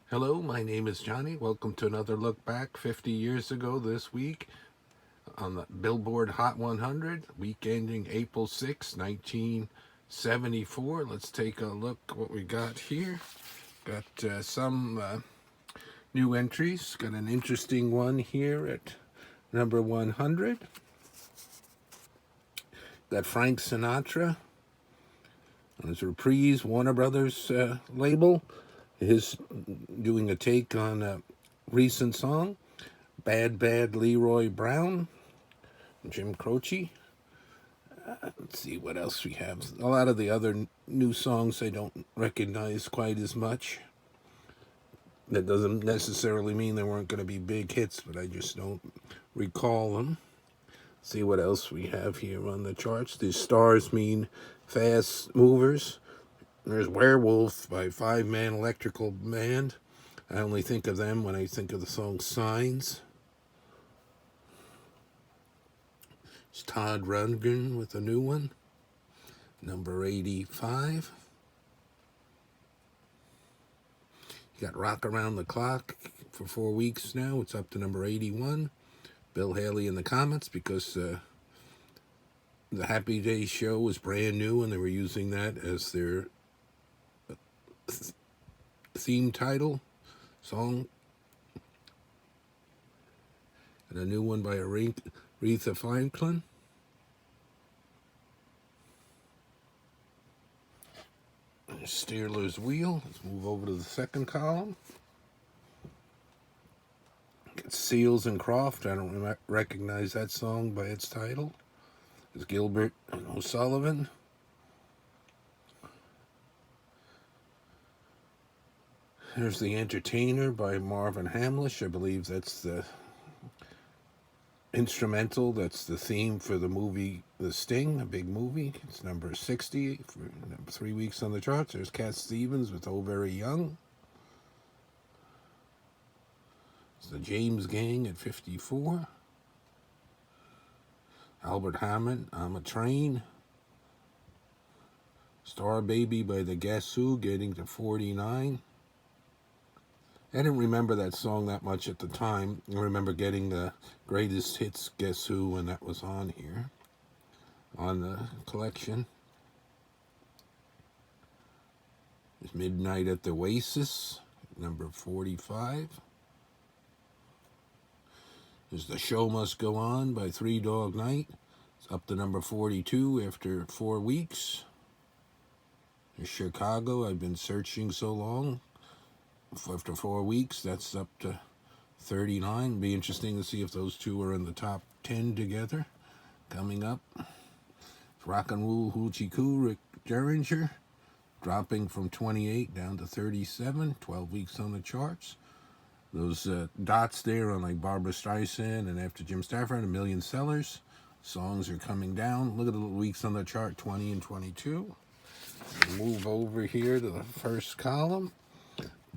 Hello, my name is Johnny. Welcome to another look back 50 years ago this week on the Billboard Hot 100, week ending April 6, 1974. Let's take a look what we got here. Got some new entries. Got an interesting one here at number 100. Got Frank Sinatra on his Reprise Warner Brothers label. His doing a take on a recent song, Bad Leroy Brown, Jim Croce. Let's see what else we have. A lot of the other new songs I don't recognize quite as much. That doesn't necessarily mean they weren't going to be big hits, but I just don't recall them. See what else we have here on the charts. The stars mean fast movers. There's Werewolf by Five Man Electrical Band. I only think of them when I think of the song Signs. It's Todd Rundgren with a new one, number 85. You got Rock Around the Clock for 4 weeks now. It's up to number 81. Bill Haley in the comments because the Happy Days show was brand new and they were using that as their theme title song. And a new one by Aretha Franklin. Steerler's Wheel. Let's move over to the second column. Get Seals and Croft. I don't recognize that song by its title. It's Gilbert and O'Sullivan. There's The Entertainer by Marvin Hamlish. I believe that's the instrumental. That's the theme for the movie The Sting, a big movie. It's number 60 for 3 weeks on the charts. There's Cat Stevens with Oh Very Young. It's the James Gang at 54. Albert Hammond, I'm a Train. Star Baby by the Guess Who getting to 49. I didn't remember that song that much at the time. I remember getting the greatest hits Guess Who when that was on here, on the collection. There's Midnight at the Oasis, number 45. There's The Show Must Go On by Three Dog Night. It's up to number 42 after 4 weeks. There's Chicago, I've Been Searching So Long. After 4 weeks, that's up to 39. It'd be interesting to see if those two are in the top 10 together. Coming up, Rock and Roll Hoochie Coo, Rick Derringer, dropping from 28 down to 37, 12 weeks on the charts. Those dots there on like Barbra Streisand and After Jim Stafford, a million sellers. Songs are coming down. Look at the weeks on the chart, 20 and 22. Move over here to the first column.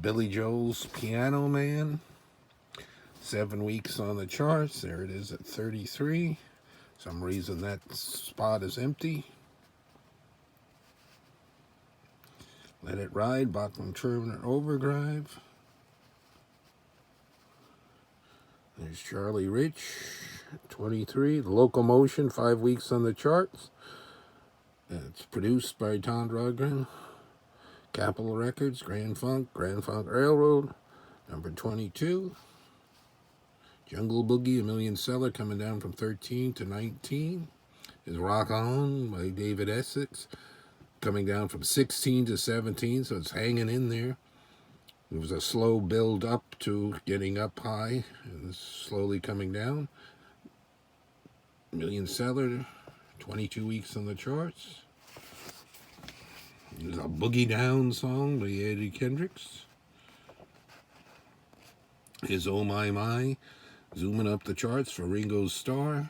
Billy Joel's Piano Man, 7 weeks on the charts. There it is at 33. Some reason that spot is empty. Let It Ride, Bachman Turner Overdrive. There's Charlie Rich, 23. The Locomotion, 5 weeks on the charts. It's produced by Todd Rundgren. Capitol Records, Grand Funk Railroad, number 22. Jungle Boogie, a million seller, coming down from 13 to 19. Is Rock On by David Essex, coming down from 16 to 17, so it's hanging in there. It was a slow build up to getting up high, and it's slowly coming down. Million seller, 22 weeks on the charts. There's a Boogie Down song by Eddie Kendricks. Is Oh My My, zooming up the charts for Ringo Starr,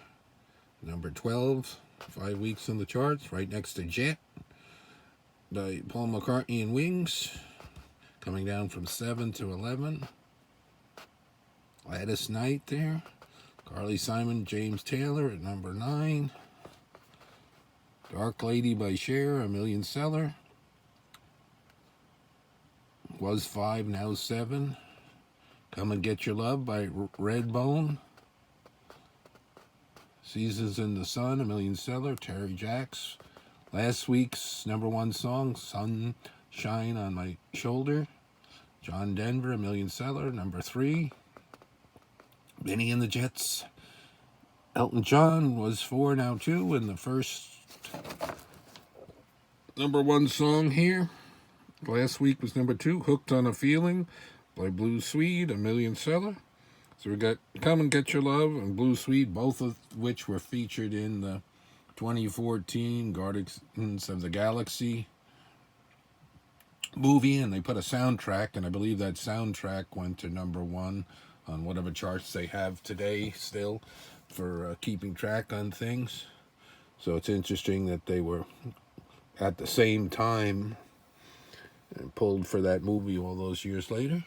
number 12, 5 weeks on the charts, right next to Jet by Paul McCartney and Wings, coming down from 7 to 11. Gladys Knight there, Carly Simon, James Taylor at number 9. Dark Lady by Cher, a million seller. Was 5, now 7. Come and Get Your Love by Redbone. Seasons in the Sun, a million seller, Terry Jacks. Last week's #1 song, Sunshine on My Shoulder, John Denver, a million seller, #3. Benny and the Jets. Elton John was 4, now 2, and the first #1 song here. Last week was #2, Hooked on a Feeling by Blue Swede, a million seller. So we got Come and Get Your Love and Blue Swede, both of which were featured in the 2014 Guardians of the Galaxy movie, and they put a soundtrack, and I believe that soundtrack went to #1 on whatever charts they have today still for keeping track on things. So it's interesting that they were at the same time and pulled for that movie all those years later.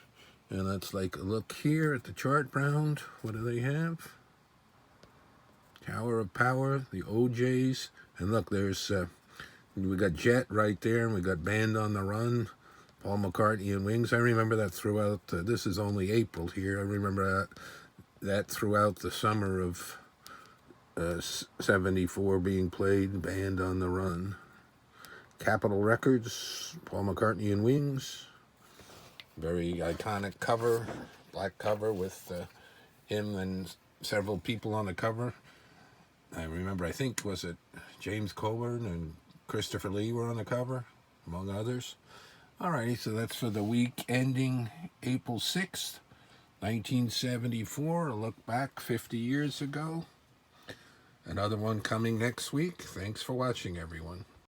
And let's like a look here at the chart round. What do they have? Tower of Power, the OJs, and look, there's we got Jet right there, and we got Band on the Run, Paul McCartney and Wings. I remember that throughout. This is only April here. I remember that throughout the summer of '74 being played. Band on the Run. Capitol Records, Paul McCartney and Wings. Very iconic cover, black cover with him and several people on the cover. I remember, I think, was it James Coburn and Christopher Lee were on the cover, among others. Alrighty, so that's for the week ending April 6th, 1974. A look back 50 years ago. Another one coming next week. Thanks for watching, everyone.